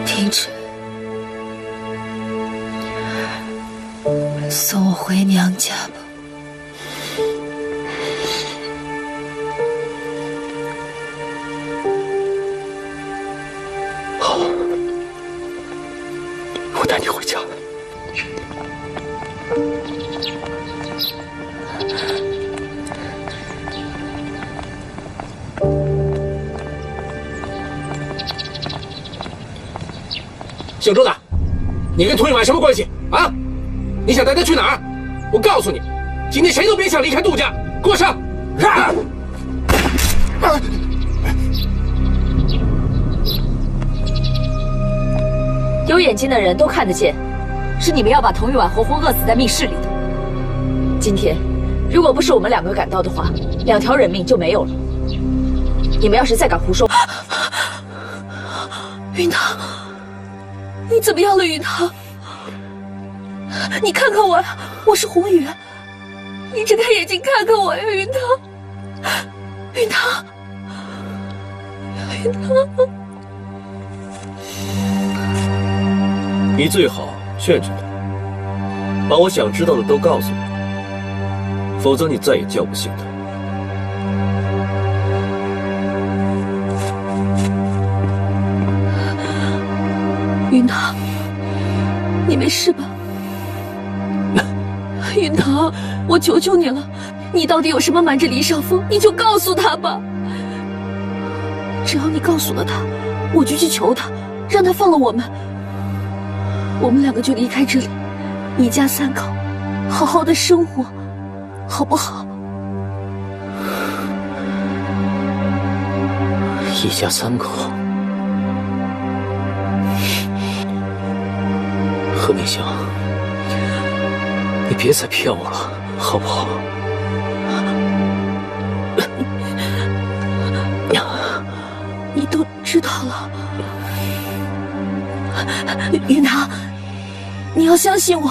停止，送我回娘家吧。好，我带你回家。 姓周的，你跟涂一婉什么关系啊？你想带他去哪儿？我告诉你，今天谁都别想离开杜家，给我上！有眼睛的人都看得见，是你们要把童玉婉活活饿死在密室里的。今天，如果不是我们两个赶到的话，2条人命就没有了。你们要是再敢胡说，云堂。 你怎么样了，云堂？你看看我呀，我是红雨。你睁开眼睛看看我呀，云堂，云堂，云堂。你最好劝劝他，把我想知道的都告诉我，否则你再也叫不醒他。 云堂，你没事吧？云堂，我求求你了，你到底有什么瞒着李少峰，你就告诉他吧。只要你告诉了他，我就去求他，让他放了我们。我们2个就离开这里，一家3口，好好的生活，好不好？一家3口。 何明香，你别再骗我了，好不好？你都知道了，云堂，你要相信我，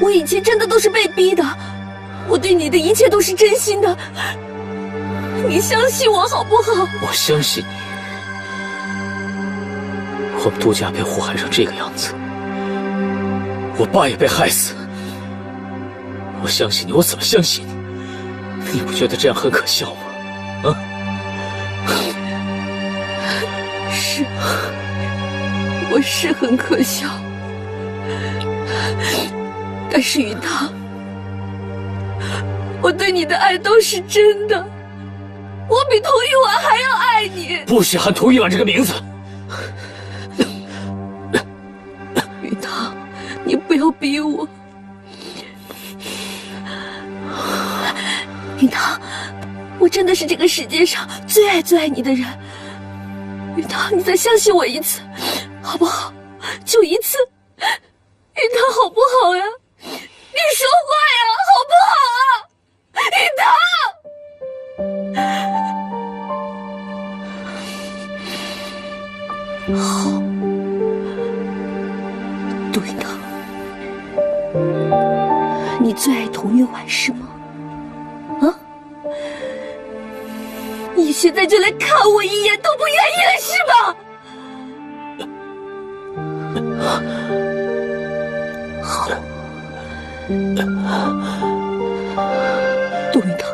我以前真的都是被逼的，我对你的一切都是真心的，你相信我好不好？我相信你。我们杜家被祸害成这个样子。 我爸也被害死，我相信你，我怎么相信你？你不觉得这样很可笑吗？啊？是，我是很可笑，但是云堂，我对你的爱都是真的，我比童玉婉还要爱你。不许喊童玉婉这个名字！云堂。 你不要逼我，云堂，我真的是这个世界上最爱你的人。云堂，你再相信我一次，好不好？就一次，云堂，好不好呀？你说话呀，好不好啊？云堂，好，杜云堂。 你最爱童玉婉是吗？啊？你现在就来看我一眼都不愿意了是吧？好，杜云堂，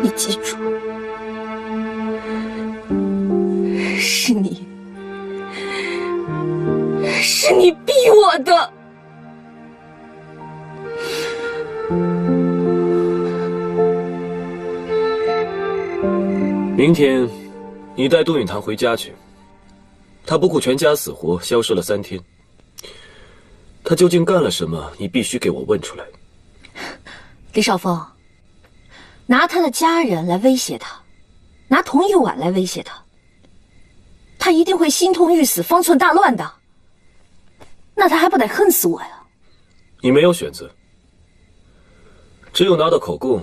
你记住，是你逼我的。 明天，你带杜允堂回家去。他不顾全家死活，消失了3天。他究竟干了什么？你必须给我问出来。李少峰，拿他的家人来威胁他，拿童玉婉来威胁他，他一定会心痛欲死、方寸大乱的。那他还不得恨死我呀？你没有选择，只有拿到口供，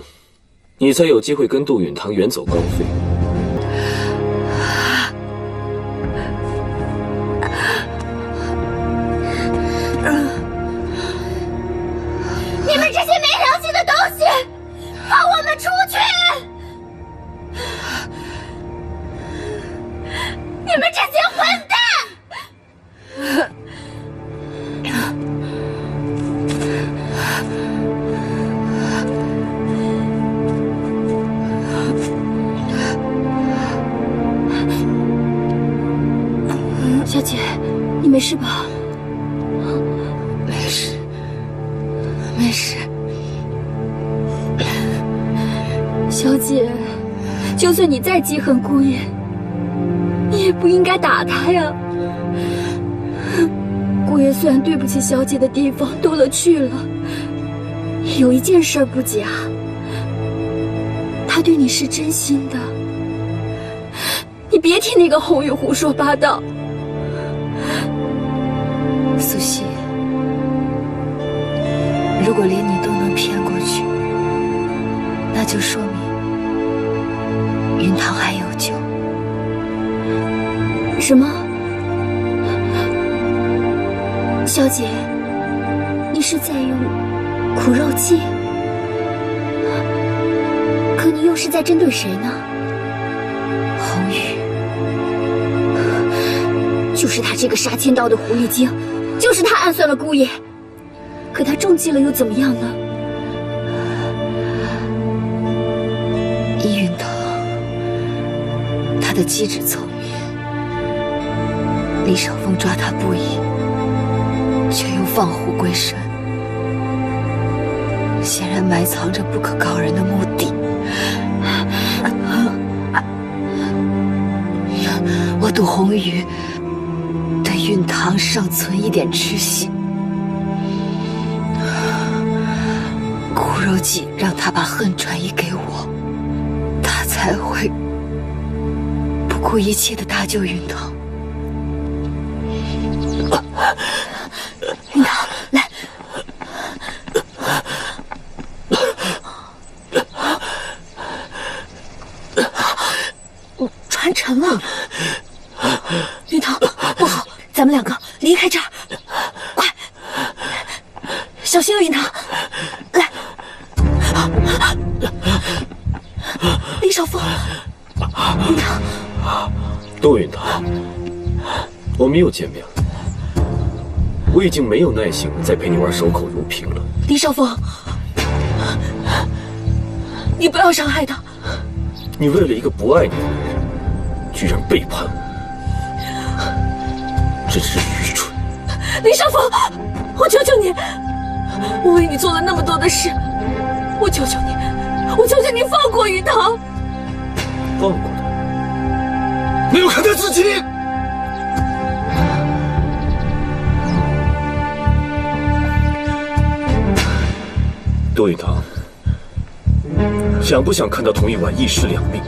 你才有机会跟杜允堂远走高飞。 你们这些没良心的东西，放我们出去！你们这些混蛋！小姐，你没事吧？没事，没事。小姐，就算你再记恨顾爷，你也不应该打他呀。顾爷虽然对不起小姐的地方多了去了，有一件事不假，他对你是真心的。你别听那个红玉胡说八道。苏西，如果连你都能骗过去，那就说明云堂还有救。什么？小姐，你是在用苦肉计？可你又是在针对谁呢？红玉，就是他这个杀千刀的狐狸精，就是他暗算了姑爷。可他中计了又怎么样呢？易云堂，他的机智聪明，李少峰抓他不易，却又放虎归山，显然埋藏着不可告人的目的。我赌红玉对云堂尚存一点痴心，苦肉计让他把恨转移给我，他才会不顾一切的搭救云堂。云堂，来，船沉了。云堂，不好，咱们两个离开这儿，快，小心啊，云堂，来，李少峰，云堂，窦云堂，我们又见面了。我已经没有耐性再陪你玩守口如瓶了。李少峰，你不要伤害他。你为了一个不爱你的人，居然背叛我，真是愚蠢！李少峰，我求求你，我为你做了那么多的事，我求求你，我求求你放过云堂。放过他？没有看他自己。窦云堂，想不想看到童玉婉一尸两命？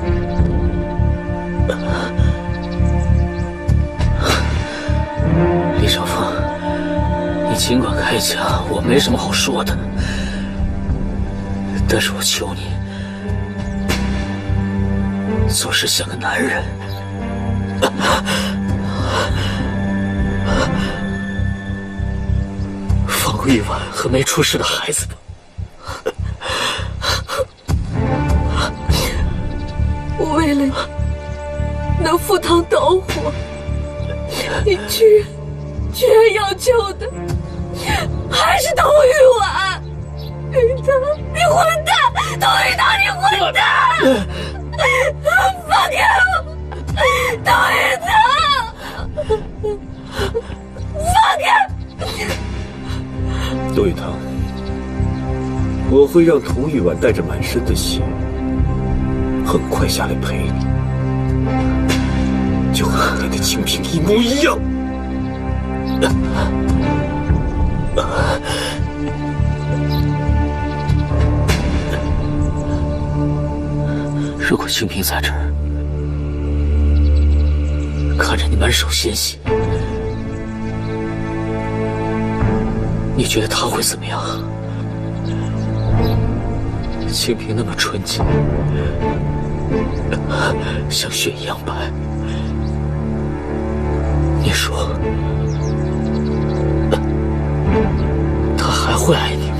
李少峰，你尽管开枪，我没什么好说的。但是我求你，做事像个男人。放过玉婉和没出事的孩子吧。我为了你能赴汤蹈火，你居然要救的还是童玉婉！云堂，你混蛋！童玉堂，你混蛋！放开我！童玉堂，放开！窦云堂，我会让童玉婉带着满身的血，很快下来陪你，就和当年的清平一模一样。如果清平在这儿，看着你满手鲜血，你觉得他会怎么样？清平那么纯洁，像雪一样白，你说他还会爱你吗？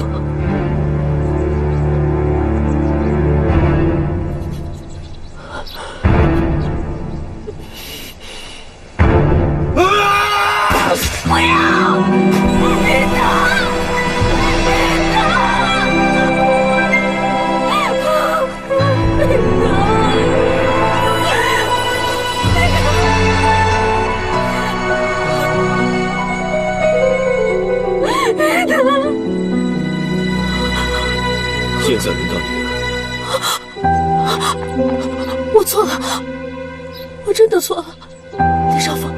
现在轮到你了。我错了，我真的错了，李少峰，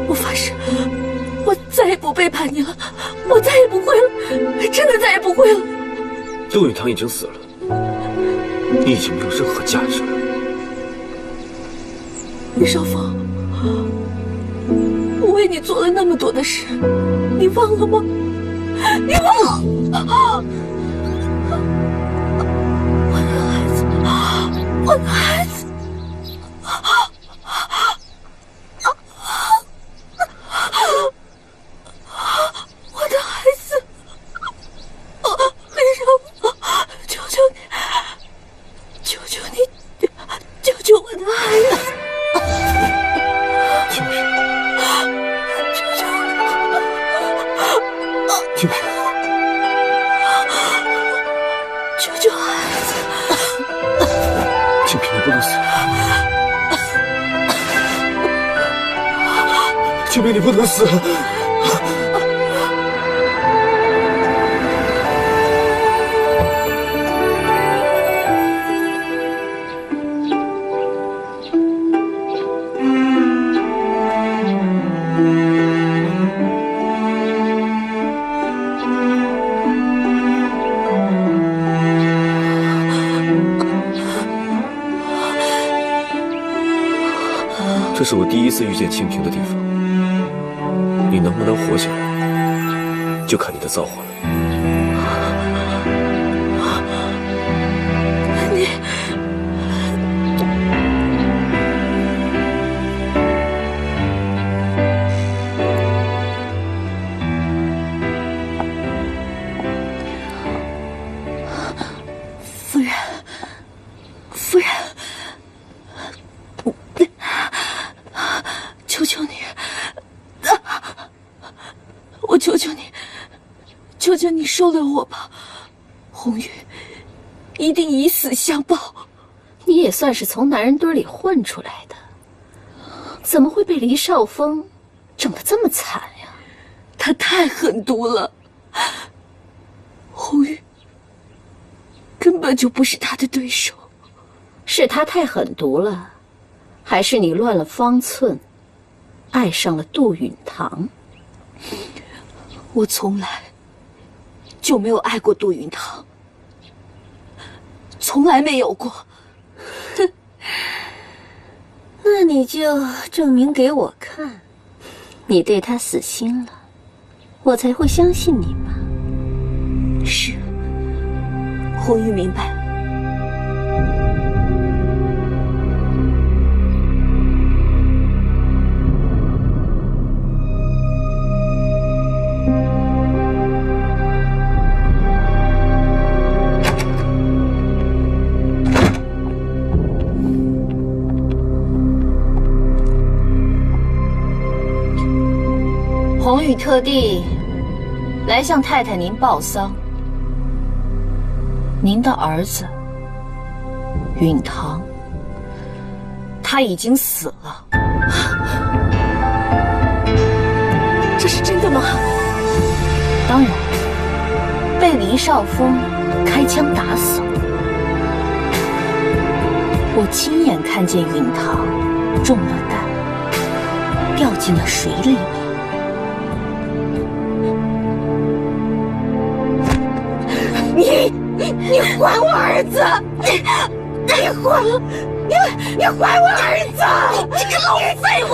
我发誓，我再也不背叛你了，我再也不会了，真的再也不会了。杜允堂已经死了，你已经没有任何价值了。李少峰，我为你做了那么多的事，你忘了吗？你忘了？我的孩子，我的孩子，李少峰，求求你，求求你，救救我的孩子！清平，求求你，清平，救救孩子！清平，你不能死！清平，你不能死！这是我第一次遇见清平的地方，你能不能活下来，就看你的造化了。夫人，夫人。求求你，我求求你，求求你收留我吧，红玉一定以死相报。你也算是从男人堆里混出来的，怎么会被黎少峰整得这么惨呀？他太狠毒了，红玉根本就不是他的对手。是他太狠毒了，还是你乱了方寸？爱上了杜允堂。我从来就没有爱过杜允堂，从来没有过。那你就证明给我看，你对他死心了，我才会相信你嘛。是，红玉明白了。红玉特地来向太太您报丧，您的儿子允堂，他已经死了。这是真的吗？当然，被黎少峰开枪打死了。我亲眼看见允堂中了弹，掉进了水里面。你还我儿子！你还我儿子！你个老废物！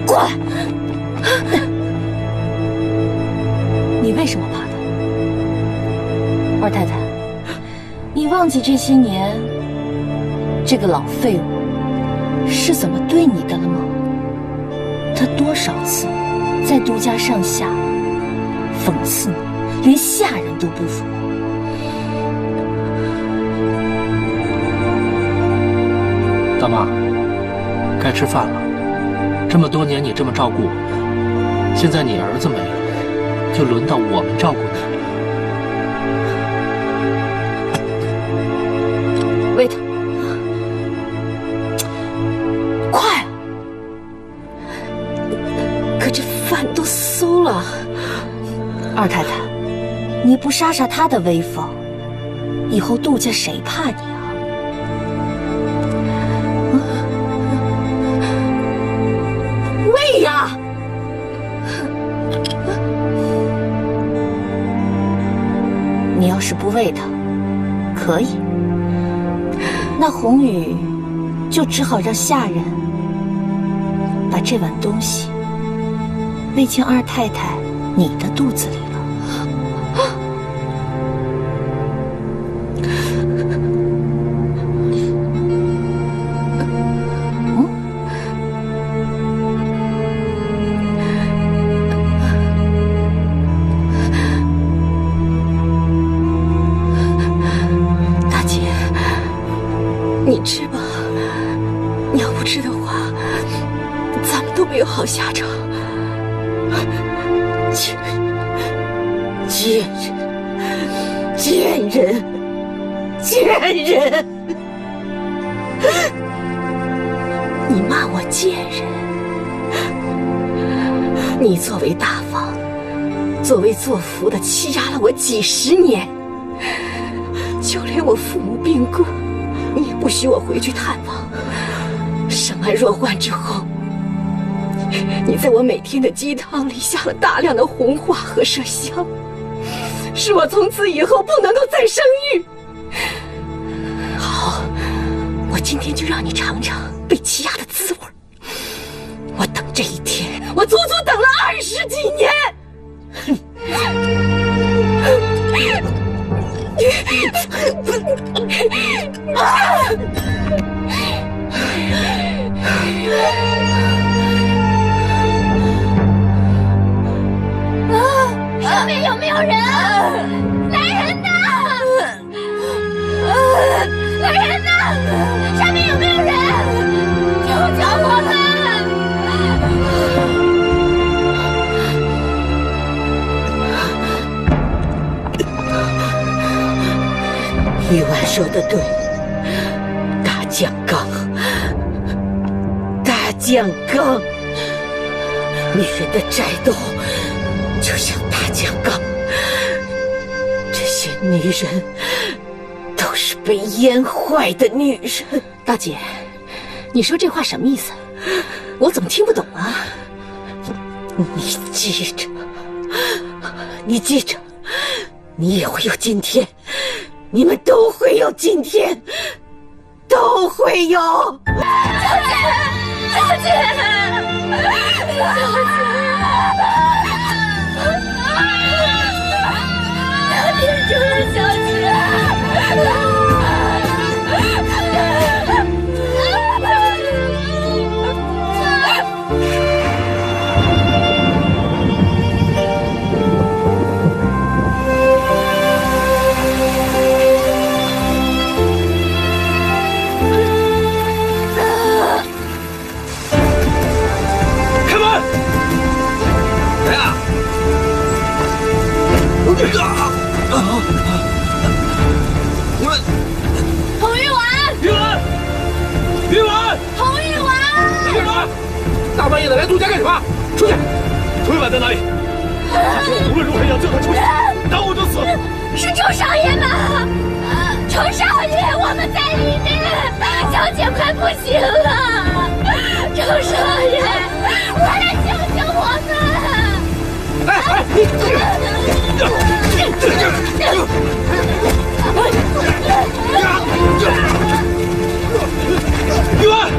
滚！你为什么怕他？二太太，你忘记这些年这个老废物是怎么对你的了吗？他多少次在杜家上下讽刺你，连下人都不如。大妈，该吃饭了。这么多年你这么照顾我们，现在你儿子没了，就轮到我们照顾你了。喂他，快！可这饭都馊了。二太太，你不杀杀他的威风，以后杜家谁怕你啊？喂呀！你要是不喂他，可以。那红雨就只好让下人把这碗东西喂进二太太你的肚子里了。大姐，你吃吧，你要不吃的话，咱们都没有好下场。贱人！你骂我贱人？你作为大房，作为做福的，欺压了我几十年，就连我父母病故，你也不许我回去探望。生完若患之后，你在我每天的鸡汤里下了大量的红花和麝香，使我从此以后不能够再生育。好，我今天就让你尝尝被欺压的滋味。我等这一天，我足足等了20几年。上面有没有人？来人呐！来人呐！上面有没有人？救救我们！玉婉说的对，大酱缸，女人的债斗就像大酱缸，这些女人都是被淹坏的女人。大姐，你说这话什么意思？我怎么听不懂啊？你记着，你也会有今天，你们都会有今天，都会有。小姐，别住了，小姐。彭玉婉，大半夜的来杜家干什么？出去！楚玉婉在哪里？他说我无论如何也要救她出去，耽误就死。是周少爷吗？周少爷，我们在里面，小姐快不行了。周少爷，快来救救我们！哎，玉婉，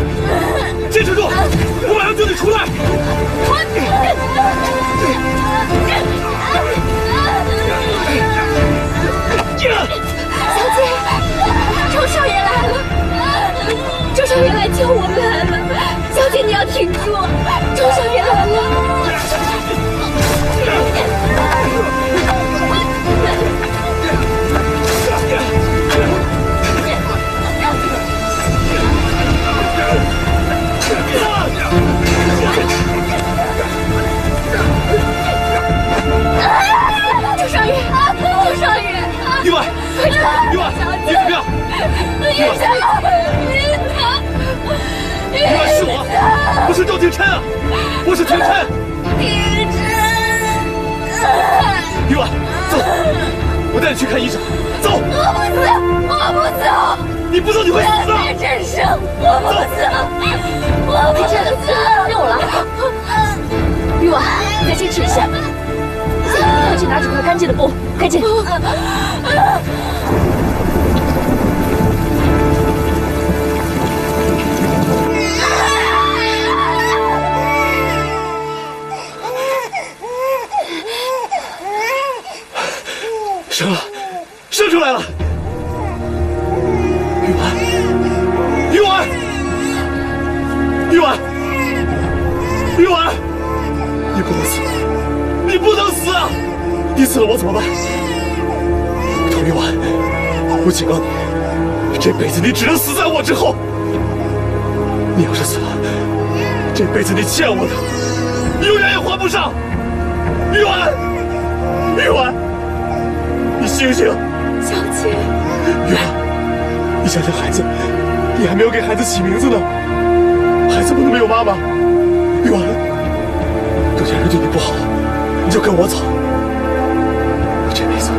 坚持住，我马上救你出来。小姐，周少爷来了，周少爷来救我们来了。小姐，你要挺住，周少爷来了。我是廷琛。廷琛，玉婉，走，我带你去看医生。走。我不死，我不走。你不走你会死的。别真生，我不死，我不死。让我来。玉婉，你再坚持一下。快去拿几块干净的布，快进。生了，生出来了！玉婉，玉婉，玉婉，玉婉，你不能死，你不能死啊！你死了我怎么办？童玉婉，我警告你，这辈子你只能死在我之后。你要是死了，这辈子你欠我的，永远也还不上。玉婉，玉婉。你醒醒，小姐。玉婉，你想想孩子，你还没有给孩子起名字呢，孩子不能没有妈妈。玉婉，杜家人对你不好，你就跟我走。这辈子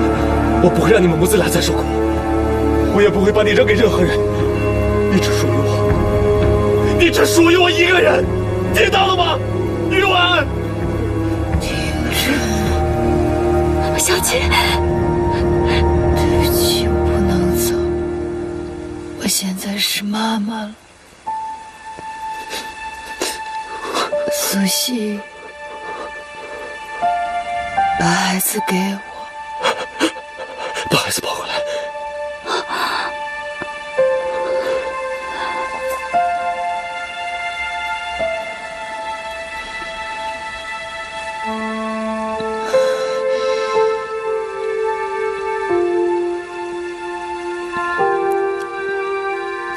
我不会让你们母子俩再受苦，我也不会把你扔给任何人，你只属于我，你只属于我一个人，听到了吗？玉婉。小姐。现在是妈妈了，苏西，把孩子给我，把孩子抱回来。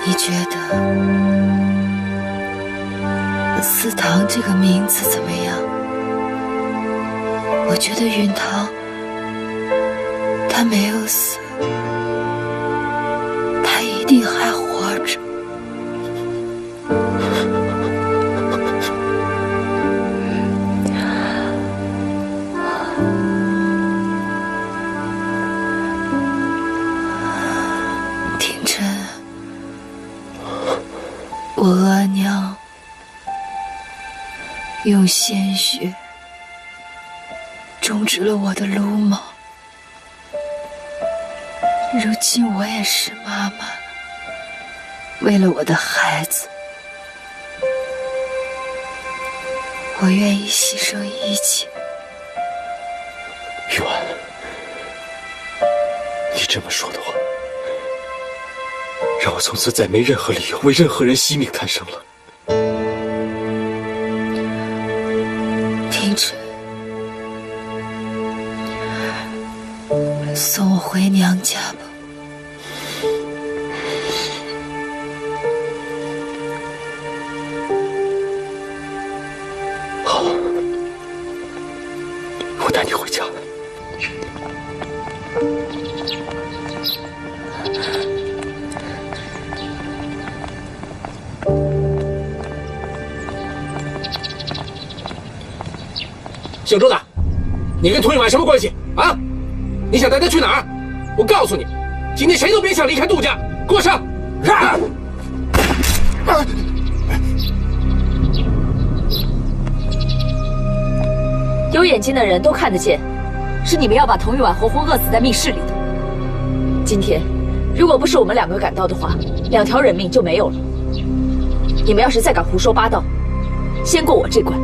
你觉得思堂这个名字怎么样？我觉得允堂他没有死，他一定还活着。廷琛，我额娘用鲜血种植了我的鲁莽，如今我也是妈妈了，为了我的孩子，我愿意牺牲一切。玉婉，你这么说的话，让我从此再没任何理由为任何人惜命贪生了。廷琛，送我回娘家吧。好，我带你回家。姓周的，你跟涂玉婉什么关系啊？你想带她去哪儿？我告诉你，今天谁都别想离开杜家，给我上！有眼睛的人都看得见，是你们要把童玉婉活活饿死在密室里的。今天，如果不是我们两个赶到的话，2条人命就没有了。你们要是再敢胡说八道，先过我这关。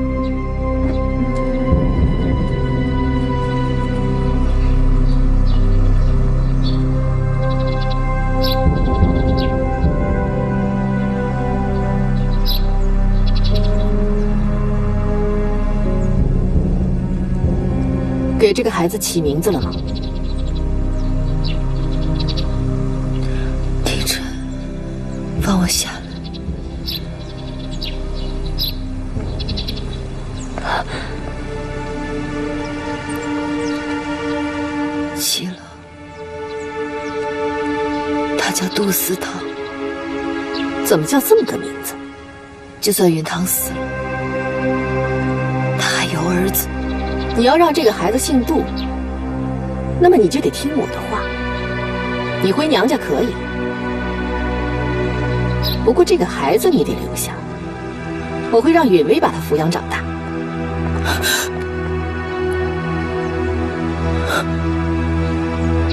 给这个孩子起名字了吗？廷琛，放我下来。齐了，他叫杜思堂。怎么叫这么个名字？就算允堂死了，我儿子。你要让这个孩子姓杜，那么你就得听我的话。你回娘家可以，不过这个孩子你得留下，我会让允薇把他抚养长大。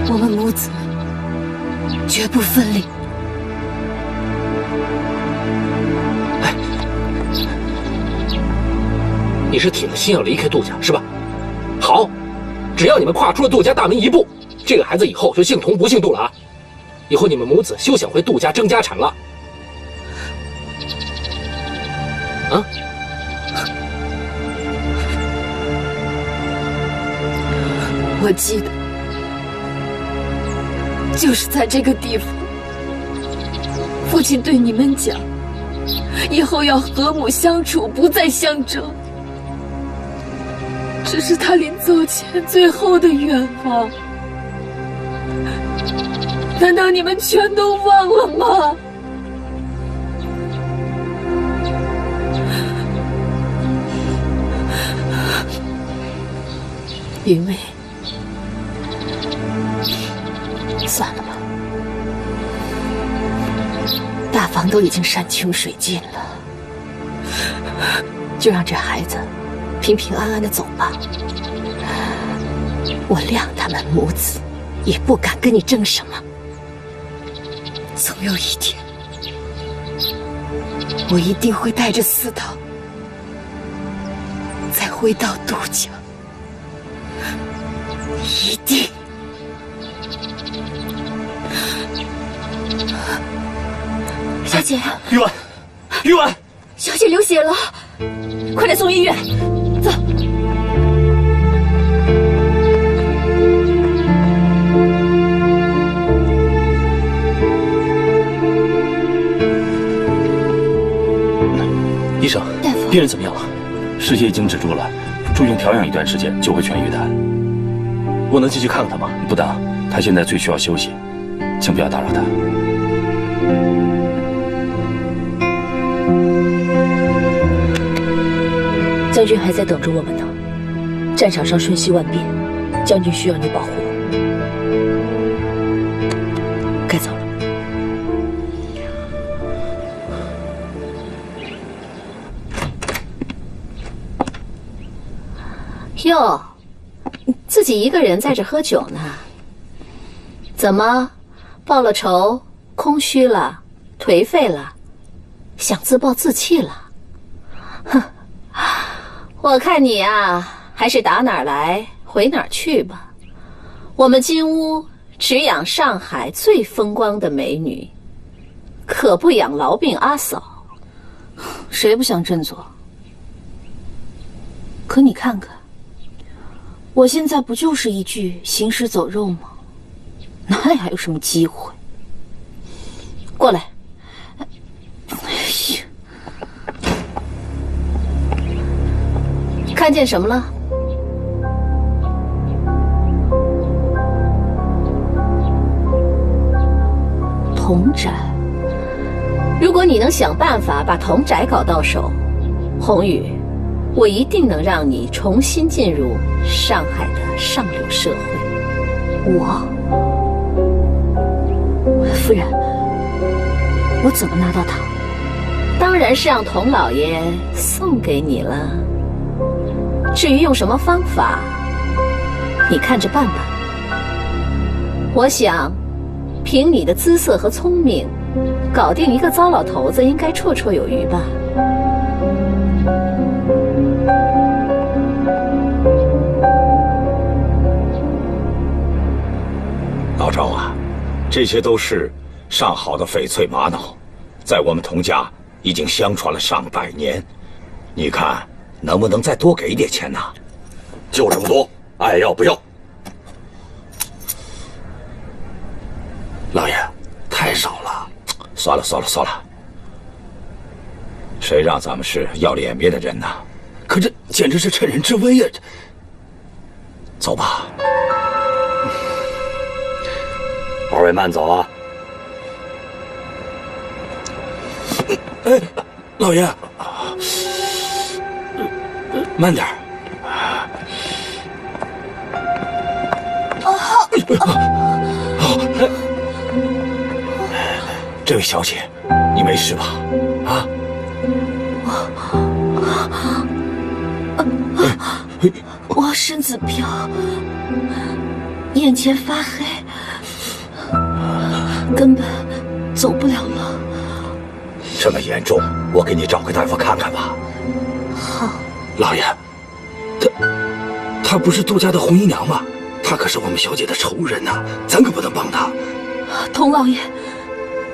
我们母子绝不分离。你是铁了心要离开杜家是吧？好，只要你们跨出了杜家大门一步，这个孩子以后就姓童不姓杜了啊！以后你们母子休想回杜家争家产了。啊？我记得，就是在这个地方，父亲对你们讲，以后要和睦相处，不再相争。这是他临走前最后的愿望。难道你们全都忘了吗？云薇，算了吧，大房都已经山穷水尽了，就让这孩子平平安安的走吧。我谅他们母子，也不敢跟你争什么。总有一天，我一定会带着司桃再回到杜家，一定。小姐，玉婉，玉婉，小姐流血了，快点送医院。走。医生，病人怎么样了？失血已经止住了，住院调养一段时间就会痊愈的。我能进去看看他吗？不当，他现在最需要休息，请不要打扰他。将军还在等着我们呢，战场上瞬息万变，将军需要你保护。该走了。哟，自己一个人在这喝酒呢？怎么，报了仇，空虚了，颓废了，想自暴自弃了？哼，我看你啊，还是打哪儿来回哪儿去吧。我们金屋只养上海最风光的美女，可不养痨病阿嫂。谁不想振作？可你看看。我现在不就是一具行尸走肉吗？哪里还有什么机会？过来！哎呀，看见什么了？童宅。如果你能想办法把童宅搞到手，宏宇，我一定能让你重新进入上海的上流社会。夫人，我怎么拿到它？当然是让童老爷送给你了。至于用什么方法，你看着办吧。我想，凭你的姿色和聪明，搞定一个糟老头子应该绰绰有余吧。老赵啊，这些都是上好的翡翠玛瑙，在我们童家已经相传了上百年。你看能不能再多给点钱呢？就这么多，爱要不要？老爷，太少了。算了，谁让咱们是要脸面的人呢？可这简直是趁人之危啊！走吧。二位慢走啊！哎，老爷，慢点儿。这位小姐，你没事吧？啊？我身子飘，眼前发黑，根本走不了了。这么严重，我给你找个大夫看看吧。好。老爷，她不是杜家的红衣娘吗？她可是我们小姐的仇人呐，咱可不能帮她。童老爷，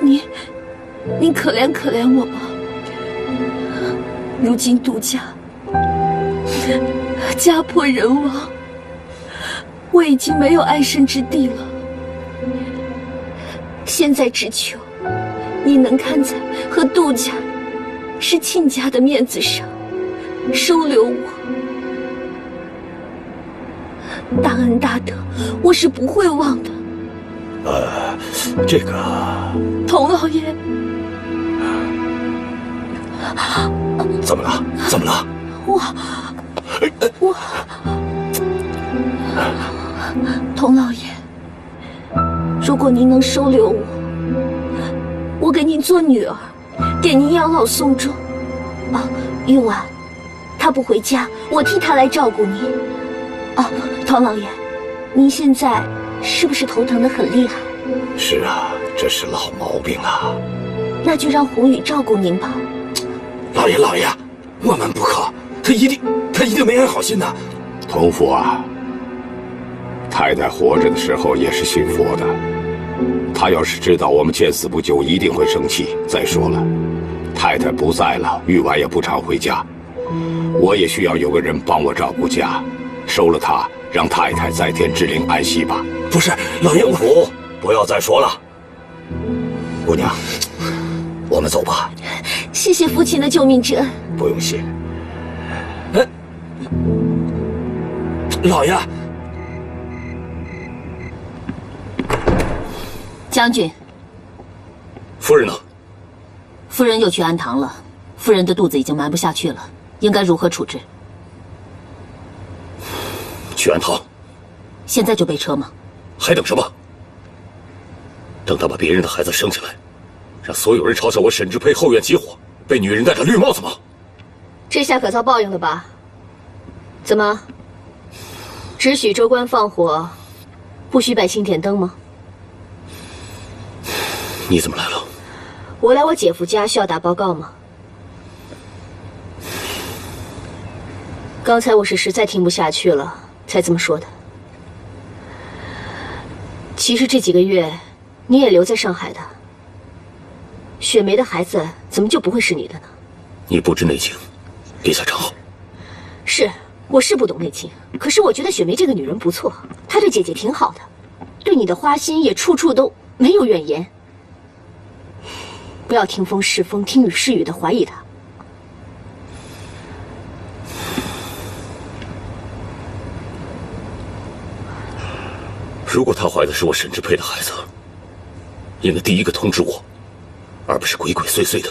您可怜可怜我吧。如今杜家家破人亡，我已经没有安身之地了。现在只求你能看在和杜家是亲家的面子上，收留我。大恩大德，我是不会忘的。这个，童老爷，怎么了？怎么了？我，童老爷，如果您能收留我，我给您做女儿，给您养老送终。啊，玉婉，她不回家，我替她来照顾您。啊，童老爷，您现在是不是头疼得很厉害？是啊，这是老毛病了。那就让红雨照顾您吧。老爷，万万不可，他一定没安好心的。童父啊，太太活着的时候也是信佛的，她要是知道我们见死不救，一定会生气。再说了，太太不在了，玉婉也不常回家，我也需要有个人帮我照顾家。收了她，让太太在天之灵安息吧。不是，老爷，洪福，不要再说了。姑娘，我们走吧。谢谢父亲的救命之恩。不用谢。老爷，将军，夫人呢？夫人又去安堂了。夫人的肚子已经瞒不下去了，应该如何处置？去安堂？现在就备车吗？还等什么？等他把别人的孩子生下来，让所有人嘲笑我沈志佩后院起火，被女人戴着绿帽子吗？这下可遭报应了吧？怎么，只许州官放火，不许百姓点灯吗？你怎么来了？我来我姐夫家需要打报告吗？刚才我是实在听不下去了，才这么说的。其实这几个月，你也留在上海的。雪梅的孩子怎么就不会是你的呢？你不知内情，立下账号。是，我是不懂内情，可是我觉得雪梅这个女人不错，她对姐姐挺好的，对你的花心也处处都没有怨言。不要听风是风，听雨是雨的怀疑她。如果她怀的是我沈志佩的孩子，应该第一个通知我，而不是鬼鬼祟祟的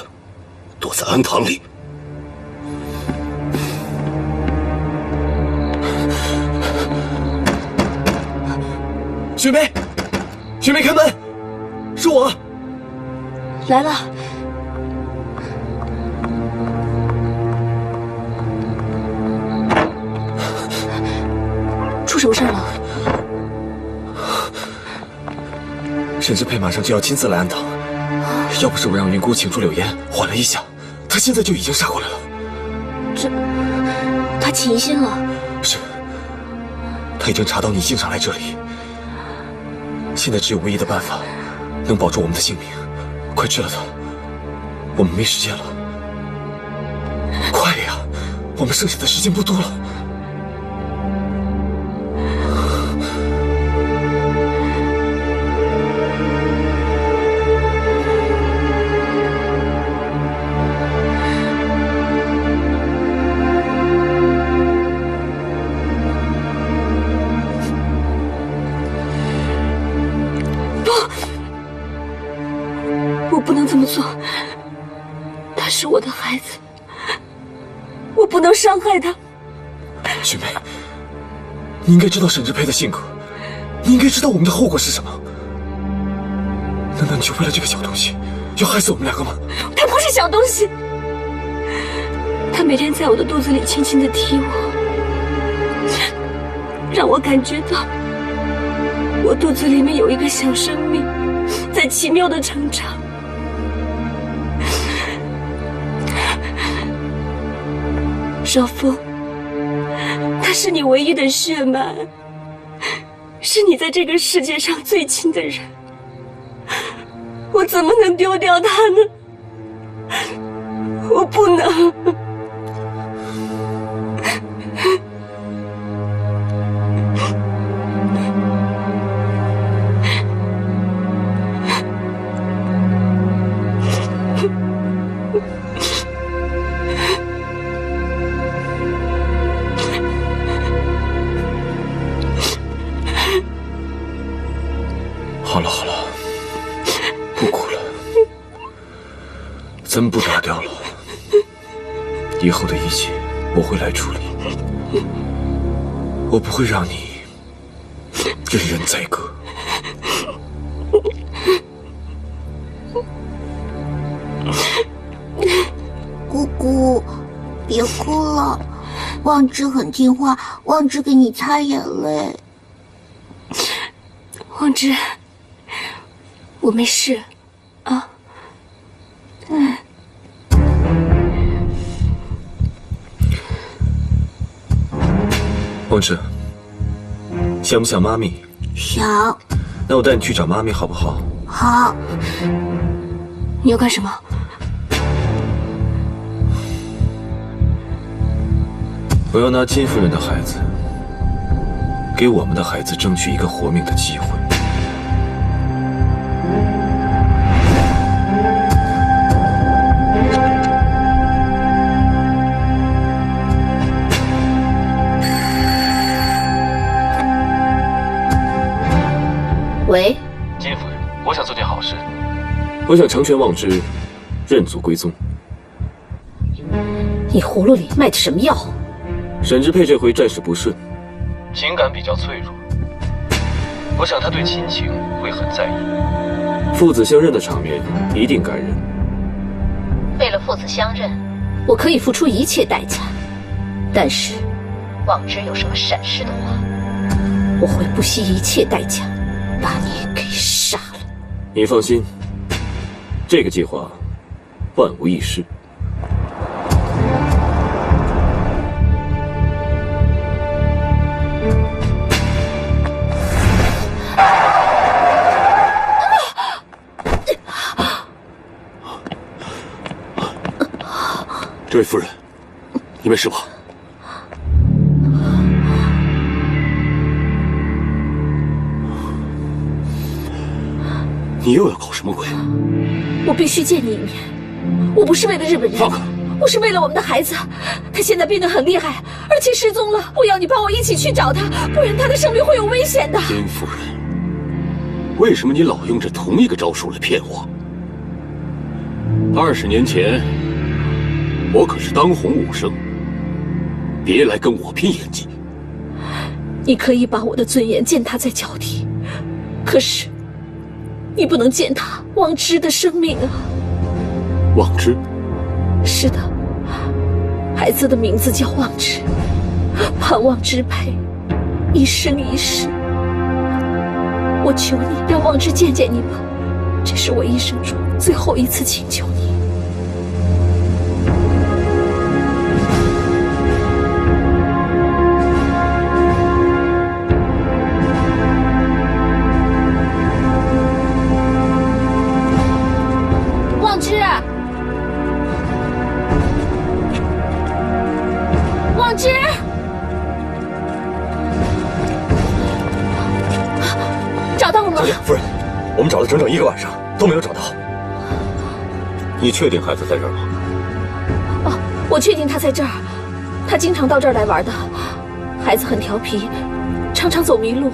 躲在安堂里。雪梅，雪梅，开门，是我。来了。出什么事了？沈志佩马上就要亲自来安堂，要不是我让云姑请出柳烟缓了一下，他现在就已经杀过来了。他起疑心了？是，他已经查到你经常来这里。现在只有唯一的办法，能保住我们的性命，快治了他，我们没时间了。快呀，我们剩下的时间不多了。我不能这么做，他是我的孩子，我不能伤害他。雪梅，你应该知道沈志佩的性格，你应该知道我们的后果是什么。难道你就为了这个小东西，要害死我们两个吗？他不是小东西，他每天在我的肚子里轻轻地踢我，让我感觉到我肚子里面有一个小生命在奇妙的成长。少峰，他是你唯一的血脉，是你在这个世界上最亲的人，我怎么能丢掉他呢？我不能。好了好了，不哭了，咱们不打掉了。以后的一切我会来处理，我不会让你任人宰割。姑姑，别哭了，望之很听话，望之给你擦眼泪。望之，我没事，啊。望之，想不想妈咪？想。那我带你去找妈咪好不好？好。你要干什么？我要拿金夫人的孩子，给我们的孩子争取一个活命的机会。喂，金夫人，我想做件好事，我想成全望之，认祖归宗。你葫芦里卖的什么药？沈之佩这回战事不顺，情感比较脆弱，我想他对亲情会很在意。父子相认的场面一定感人。为了父子相认，我可以付出一切代价，但是望之有什么闪失的话，我会不惜一切代价把你给杀了。你放心，这个计划万无一失。这位夫人，你没事吧？你又要搞什么鬼？我必须见你一面。我不是为了日本人，放开！我是为了我们的孩子。他现在病得很厉害，而且失踪了。我要你帮我一起去找他，不然他的生命会有危险的。金夫人，为什么你老用这同一个招数来骗我？20年前，我可是当红武生，别来跟我拼演技。你可以把我的尊严践踏在脚底，可是你不能践踏望之的生命啊！望之？是的，孩子的名字叫望之，盼望之配，一生一世。我求你让望之见见你吧，这是我一生中最后一次请求你。望之，望之，找到了吗？小姐，夫人，我们找了整整1个晚上都没有找到。你确定孩子在这儿吗？哦，我确定他在这儿，他经常到这儿来玩的。孩子很调皮，常常走迷路。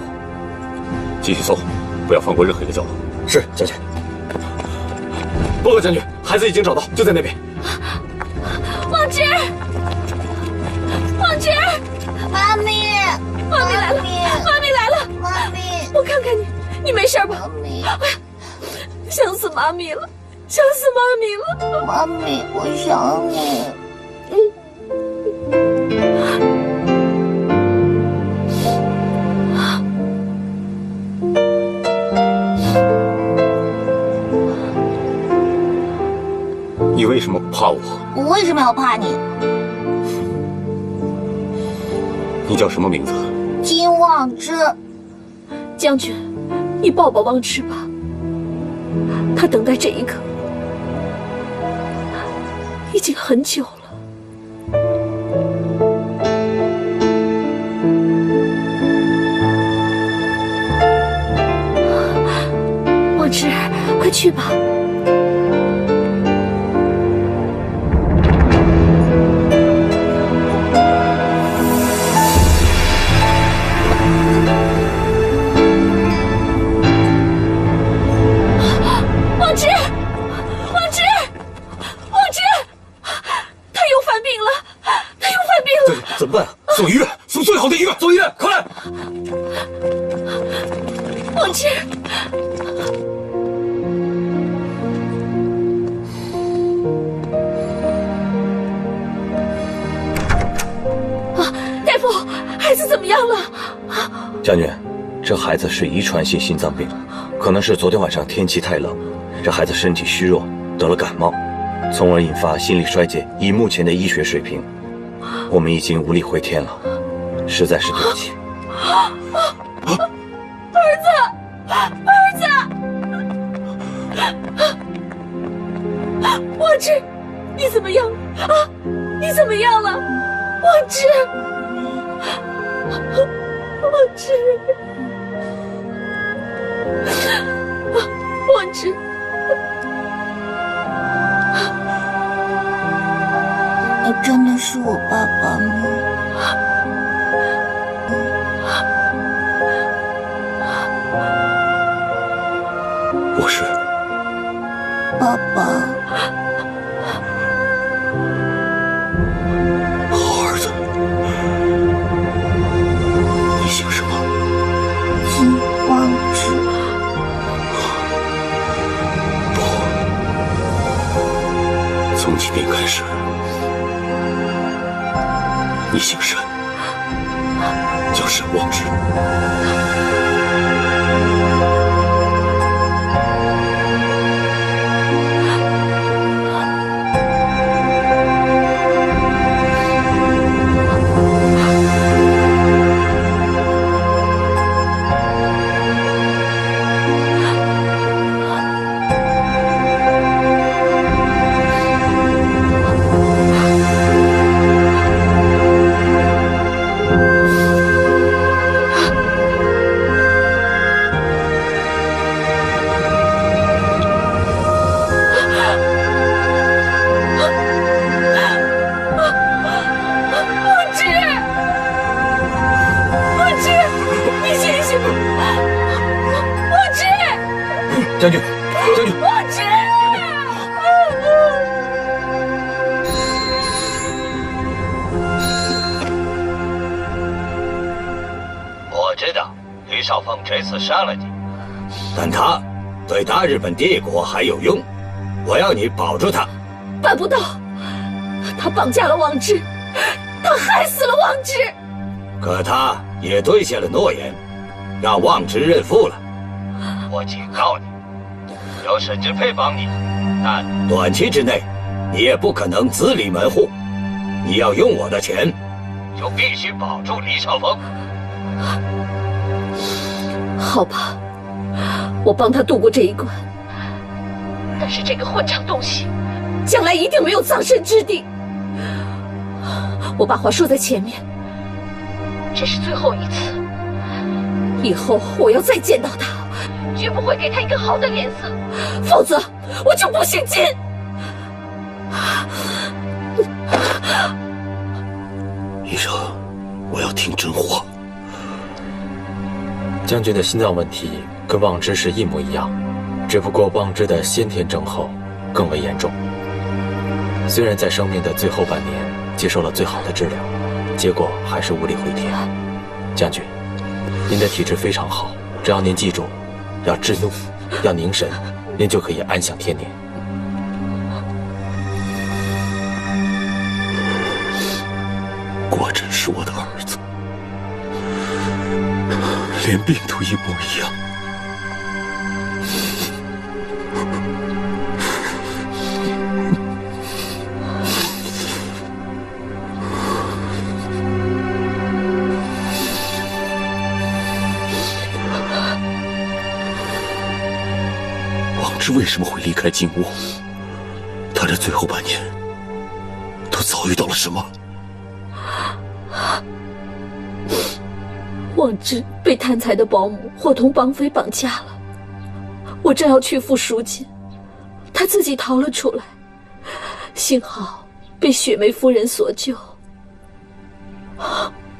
继续搜，不要放过任何一个角落。是，将军。报告将军，孩子已经找到，就在那边。望之，望之，妈咪，妈咪来了，妈咪来了，妈咪，我看看你，你没事吧？妈咪，想死妈咪了，想死妈咪了。妈咪，我想你。你为什么不怕我？我为什么要怕你？你叫什么名字？金望之。将军，你抱抱望之吧，他等待这一刻已经很久了。望之，快去吧。怎么办？送医院，送最好的医院，送医院，快来！望之，大夫，孩子怎么样了？将军，这孩子是遗传性心脏病，可能是昨天晚上天气太冷，这孩子身体虚弱，得了感冒，从而引发心力衰竭。以目前的医学水平，我们已经无力回天了，实在是对不起。儿子，望之，你怎么样啊？你怎么样了？望之，望之，望之。你真的是我爸爸吗？我是爸爸。好儿子。你姓什么？金望之。不，从今天开始，你姓沈，叫沈望之。将军，将军，望之，我知道李少峰这次杀了你，但他对大日本帝国还有用，我要你保住他。办不到，他绑架了望之，他害死了望之。可他也兑现了诺言，让望之认父了。我警告你，有沈之沛帮你，但短期之内，你也不可能自立门户。你要用我的钱，就必须保住李少峰。好吧，我帮他度过这一关。但是这个混账东西，将来一定没有葬身之地。我把话说在前面，这是最后一次。以后我要再见到他，绝不会给他一个好的脸色，否则我就不姓金。医生，我要听真话。将军的心脏问题跟望之是一模一样，只不过望之的先天症候更为严重。虽然在生命的最后半年接受了最好的治疗，结果还是无力回天。将军，您的体质非常好，只要您记住，要制怒，要凝神，您就可以安享天年。果真是我的儿子，连病都一模一样。王之为什么会离开金窝？他这最后半年都遭遇到了什么？望之被贪财的保姆伙同绑匪绑架了，我正要去付赎金，他自己逃了出来，幸好被雪梅夫人所救。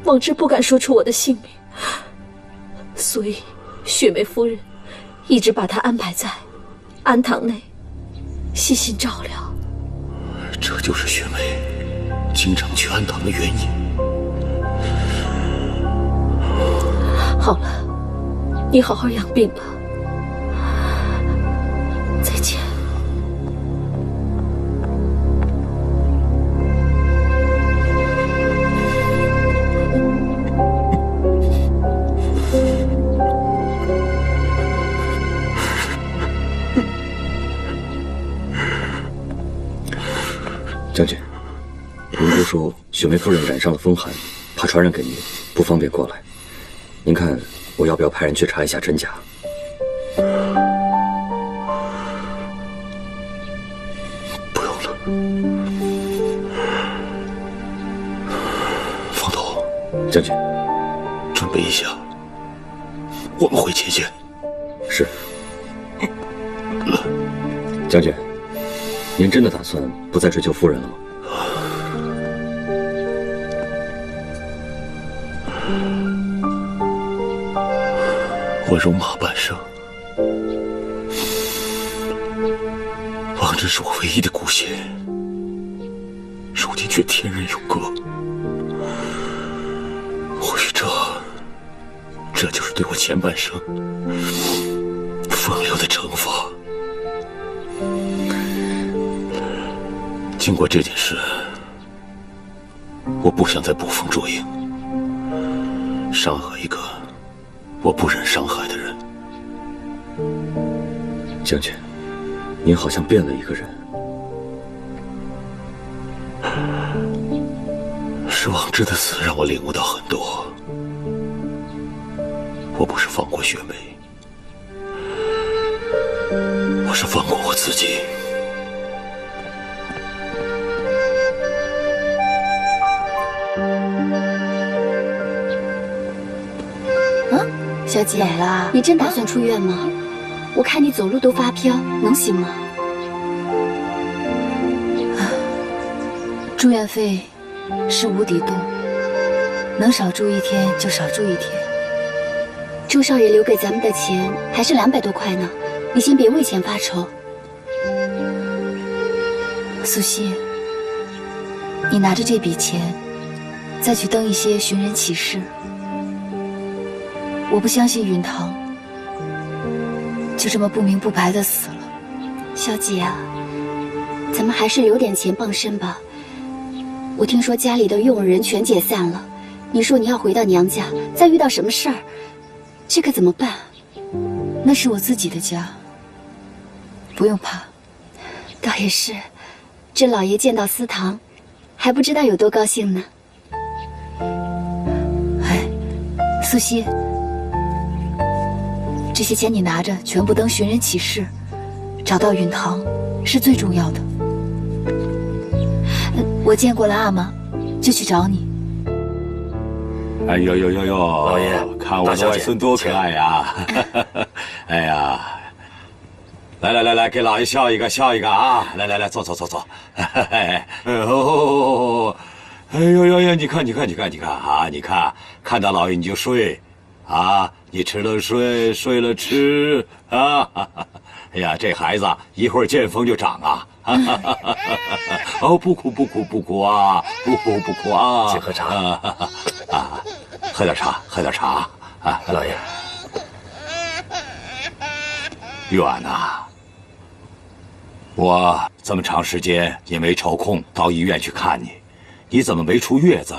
望之不敢说出我的姓名，所以雪梅夫人一直把他安排在安堂内，细心照料。这就是雪梅经常去安堂的原因。好了，你好好养病吧。再见。将军，您都说雪梅夫人染上了风寒，怕传染给您，不方便过来。您看，我要不要派人去查一下真假？不用了，方头。将军，准备一下，我们回结界。是。将军，您真的打算不再追求夫人了吗？我戎马半生，王之是我唯一的骨血，如今却天人永隔。或许这就是对我前半生风流的惩罚。经过这件事，我不想再捕风捉影，伤害一个我不忍伤害的人。将军，您好像变了一个人。是王之的死让我领悟到很多。我不是放过雪梅，我是放过我自己。小姐，你真打算出院吗？我看你走路都发飘，能行吗？住院费是无底洞，能少住一天就少住一天。周少爷留给咱们的钱还是200多块呢，你先别为钱发愁。苏西，你拿着这笔钱，再去登一些寻人启事。我不相信允堂就这么不明不白的死了。小姐啊，咱们还是留点钱傍身吧。我听说家里的佣人全解散了，你说你要回到娘家，再遇到什么事儿，这可怎么办？那是我自己的家，不用怕。倒也是，这老爷见到司堂，还不知道有多高兴呢。哎，苏西，这些钱你拿着，全部登寻人启事，找到允堂是最重要的。我见过了阿玛，就去找你。哎呦呦呦呦！老爷，看我的外孙多可爱呀！哎呀，来，给老爷笑一个啊！来，坐。哎呦，你看啊！你看到老爷你就睡，啊，你吃了睡，睡了吃啊！哎呀，这孩子一会儿见风就长啊！哦，不哭啊！不哭啊！请喝茶啊！喝点茶啊！老爷，远呐，我这么长时间也没抽空到医院去看你，你怎么没出月子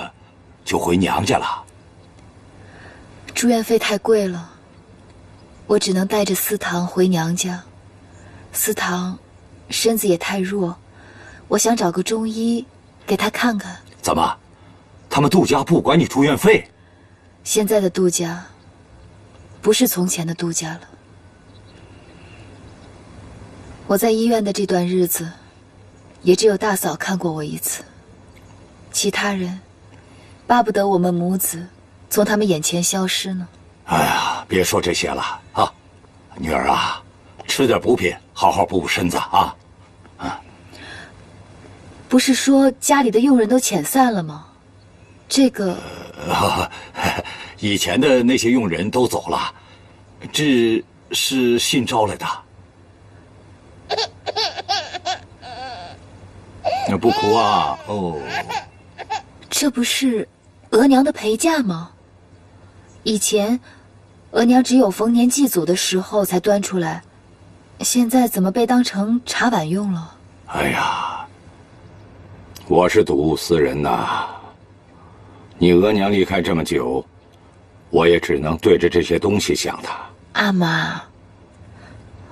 就回娘家了？住院费太贵了，我只能带着思堂回娘家。思堂身子也太弱，我想找个中医给他看看。怎么，他们杜家不管你住院费？现在的杜家不是从前的杜家了。我在医院的这段日子，也只有大嫂看过我一次，其他人巴不得我们母子从他们眼前消失呢。哎呀，别说这些了啊，女儿啊，吃点补品，好好补补身子啊。不是说家里的佣人都遣散了吗？这个，以前的那些佣人都走了，这是新招来的。不哭啊！哦，这不是额娘的陪嫁吗？以前，额娘只有逢年祭祖的时候才端出来，现在怎么被当成茶碗用了？哎呀，我是睹物思人呐。你额娘离开这么久，我也只能对着这些东西想她。阿妈，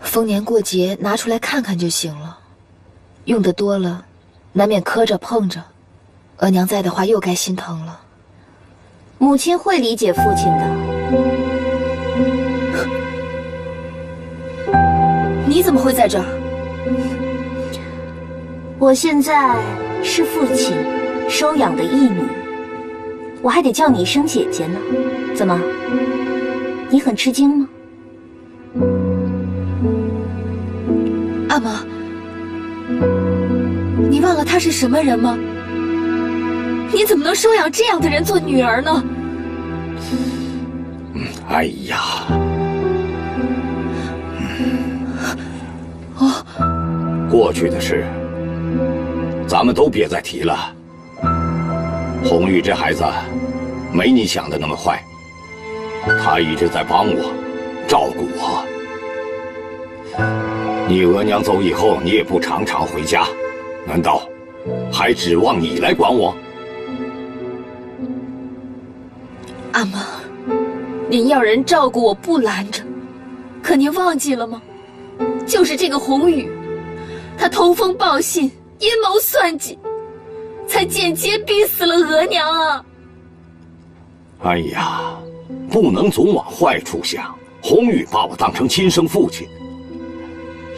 逢年过节拿出来看看就行了，用的多了，难免磕着碰着。额娘在的话，又该心疼了。母亲会理解父亲的。你怎么会在这儿？我现在是父亲收养的义女，我还得叫你一声姐姐呢。怎么，你很吃惊吗？阿妈，你忘了他是什么人吗？你怎么能收养这样的人做女儿呢？哎呀，过去的事，咱们都别再提了。红玉这孩子，没你想的那么坏，他一直在帮我，照顾我。你额娘走以后，你也不常常回家，难道还指望你来管我？阿妈，您要人照顾我不拦着，可您忘记了吗？就是这个红雨，他通风报信，阴谋算计，才间接逼死了额娘啊！哎呀，不能总往坏处想。红玉把我当成亲生父亲，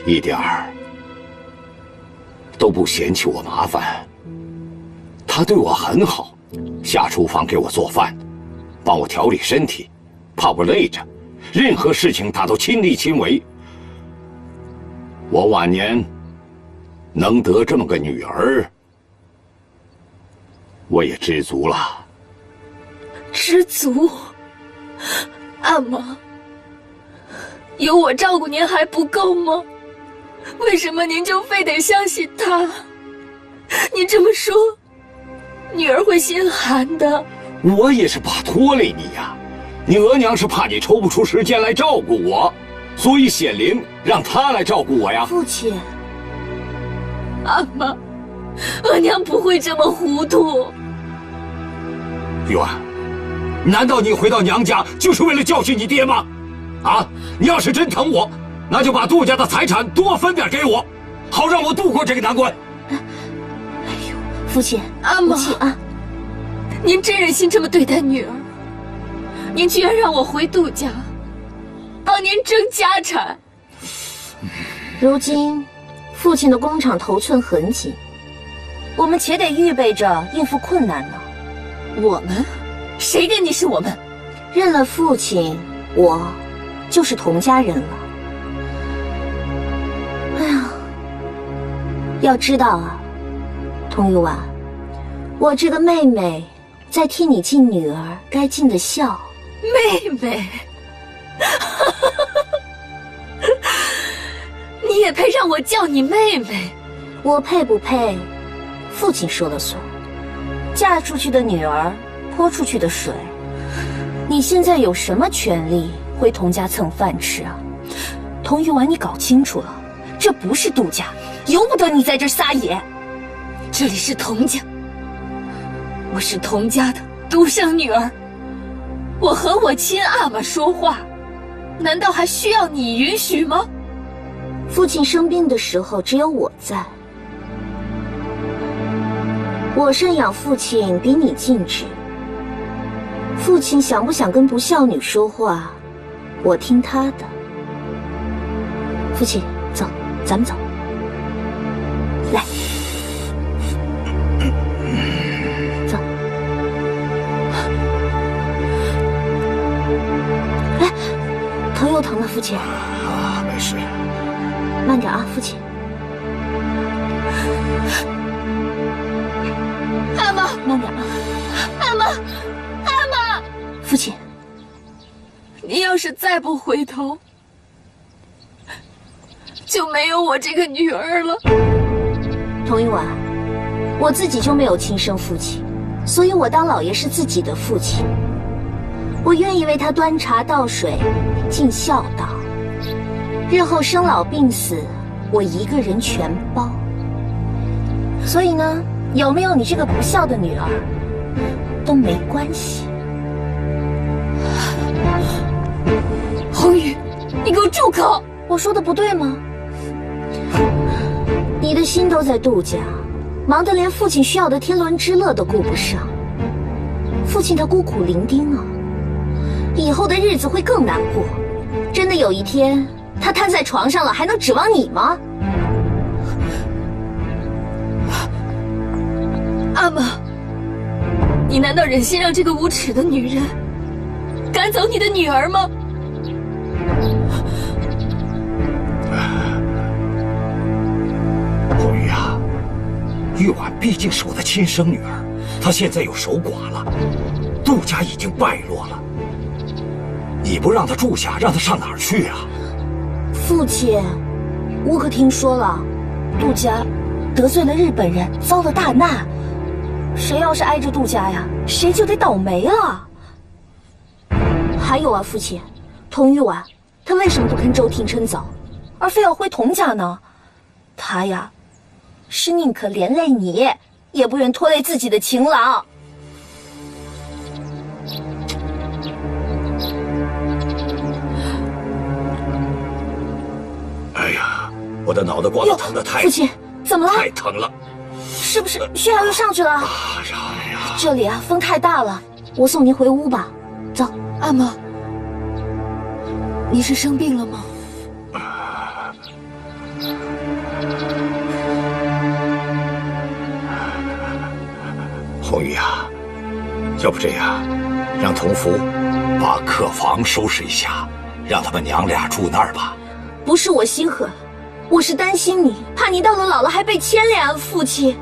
一点儿都不嫌弃我麻烦。他对我很好，下厨房给我做饭，帮我调理身体，怕我累着，任何事情他都亲力亲为。我晚年能得这么个女儿，我也知足了。知足？阿妈，有我照顾您还不够吗？为什么您就非得相信他？您这么说，女儿会心寒的。我也是怕拖累你呀，你额娘是怕你抽不出时间来照顾我，所以显灵让她来照顾我呀。父亲，阿妈，额娘不会这么糊涂。玉婉，难道你回到娘家就是为了教训你爹吗？啊，你要是真疼我，那就把杜家的财产多分点给我，好让我度过这个难关。哎呦，父亲，阿妈啊，您真忍心这么对待女儿？您居然让我回杜家，帮您争家产。如今，父亲的工厂头寸很紧，我们且得预备着应付困难呢。我们？谁跟你是我们？认了父亲，我就是童家人了。哎呀，要知道啊，童玉婉，我这个妹妹在替你尽女儿该尽的孝。妹妹，你也配让我叫你妹妹？我配不配，父亲说了算。嫁出去的女儿，泼出去的水。你现在有什么权利回童家蹭饭吃啊？童玉婉，你搞清楚了，这不是杜家，由不得你在这撒野。这里是童家，我是童家的独生女儿，我和我亲阿玛说话，难道还需要你允许吗？父亲生病的时候只有我在，我赡养父亲比你尽职。父亲想不想跟不孝女说话，我听他的。父亲，走，咱们走。来，走。哎，头又疼了，父亲。啊，没事。慢点啊，父亲。阿玛，慢点啊。阿玛，阿玛，父亲，你要是再不回头，就没有我这个女儿了。童玉婉，我自己就没有亲生父亲，所以我当老爷是自己的父亲。我愿意为他端茶倒水，尽孝道。日后生老病死，我一个人全包。所以呢，有没有你这个不孝的女儿，都没关系。红雨，你给我住口！我说的不对吗？你的心都在杜家，忙得连父亲需要的天伦之乐都顾不上。父亲他孤苦伶仃啊，以后的日子会更难过。真的有一天他瘫在床上了，还能指望你吗？阿玛，你难道忍心让这个无耻的女人赶走你的女儿吗？红玉啊，玉婉毕竟是我的亲生女儿，她现在又守寡了，杜家已经败落了。你不让她住下，让她上哪儿去啊？父亲，我可听说了，杜家得罪了日本人，遭了大难。谁要是挨着杜家呀，谁就得倒霉了。还有啊，父亲，童玉婉，她为什么不跟周廷琛走，而非要回童家呢？她呀，是宁可连累你，也不愿拖累自己的情郎。哎呀，我的脑袋瓜子疼得太……父亲，怎么了？太疼了。是不是血压又上去了？哎呀，这里啊，风太大了，我送您回屋吧。走，阿玛，你是生病了吗？红玉啊，要不这样，让童福把客房收拾一下，让他们娘俩住那儿吧。不是我心狠，我是担心你，怕你到了老了还被牵连啊，父亲。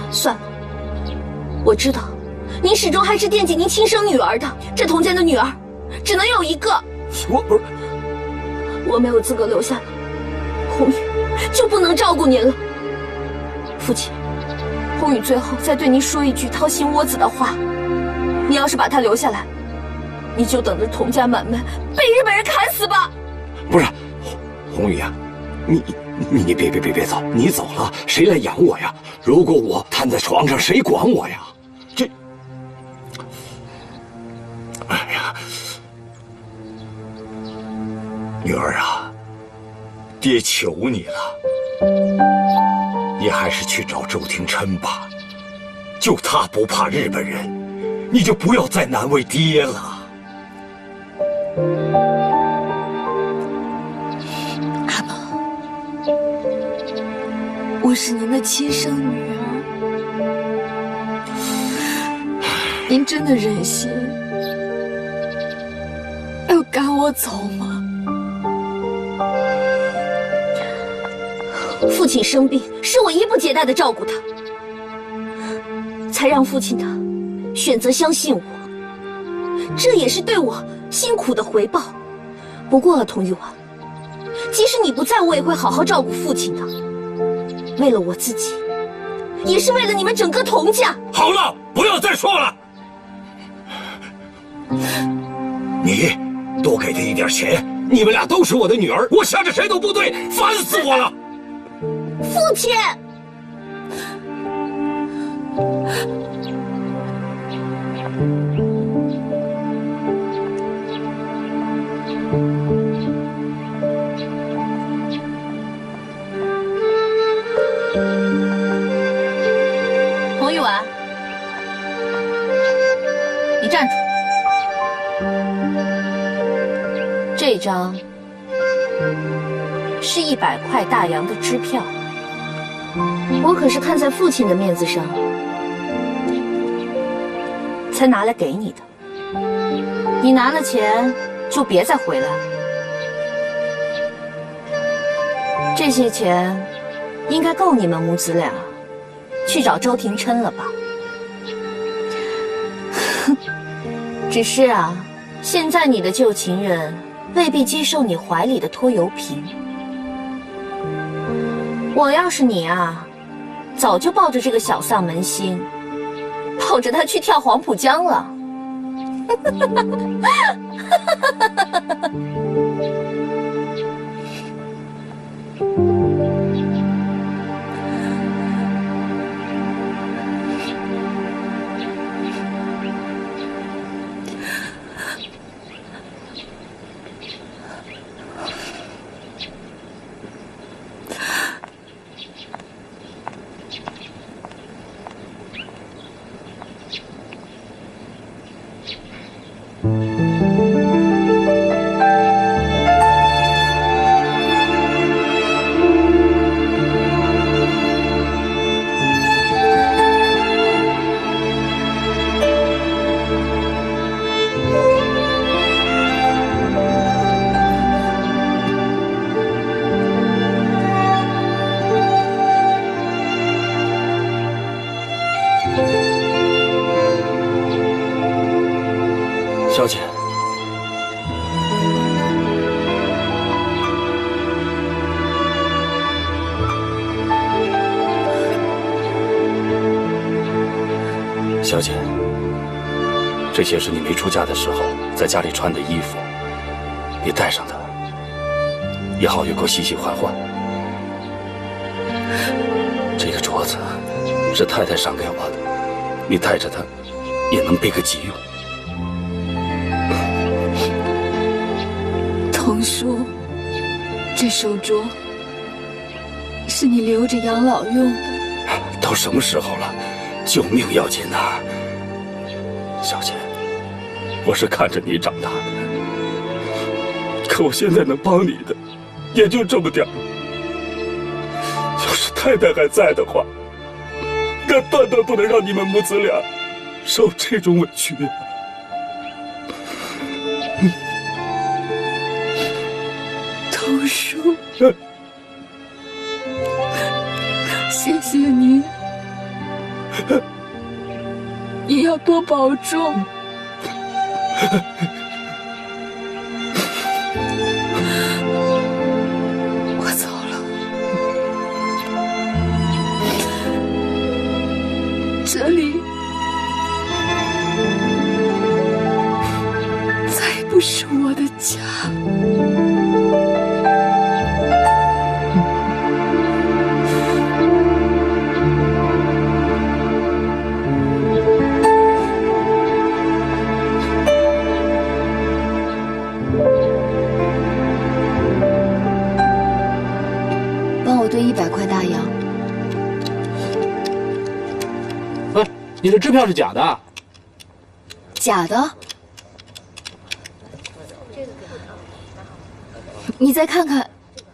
算了，我知道，您始终还是惦记您亲生女儿的。这童家的女儿，只能有一个。我没有资格留下来，红雨就不能照顾您了。父亲，红雨最后再对您说一句掏心窝子的话，你要是把她留下来，你就等着童家满门被日本人砍死吧。不是，红雨呀，你别走，你走了谁来养我呀？如果我瘫在床上，谁管我呀？这，哎呀，女儿啊，爹求你了，你还是去找周廷琛吧，就他不怕日本人，你就不要再难为爹了。我是您的亲生女儿，您真的忍心要赶我走吗？父亲生病，是我衣不解带的照顾他，才让父亲他选择相信我，这也是对我辛苦的回报。不过啊，童玉婉，即使你不在，我也会好好照顾父亲的。为了我自己，也是为了你们整个童家。好了，不要再说了。你多给他一点钱，你们俩都是我的女儿，我想着谁都不对，烦死我了！父亲。洪玉婉，你站住！这张是100块大洋的支票，我可是看在父亲的面子上才拿来给你的。你拿了钱就别再回来了。这些钱应该够你们母子俩去找周廷琛了吧？只是啊，现在你的旧情人未必接受你怀里的拖油瓶。我要是你啊，早就抱着这个小丧门星，抱着他去跳黄浦江了。小姐，小姐，这些是你没出嫁的时候在家里穿的衣服，你带上它，也好与我喜喜欢欢。这个镯子是太太赏给我的，你带着它，也能备个急用。童叔，这手镯是你留着养老用的。都什么时候了，救命要紧呐！小姐，我是看着你长大的，可我现在能帮你的，也就这么点儿。要是太太还在的话，那断断不能让你们母子俩受这种委屈啊！童叔，谢谢你，你要多保重。我走了，这里再不是我的家。帮我兑100块大洋。哎，你的支票是假的。假的？你再看看。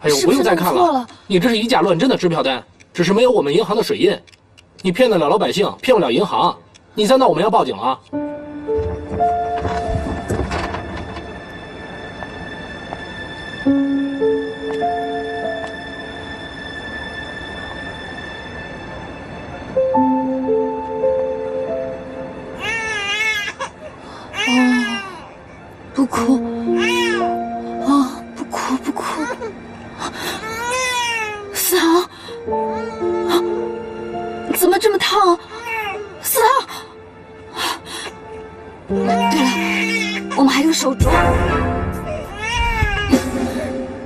哎呦，不用再看了，你这是以假乱真的支票单，只是没有我们银行的水印。你骗得了老百姓，骗不了银行。你再闹，我们要报警了。不哭，啊，不哭不哭。四行，怎么这么烫？四行。对了，我们还有手镯。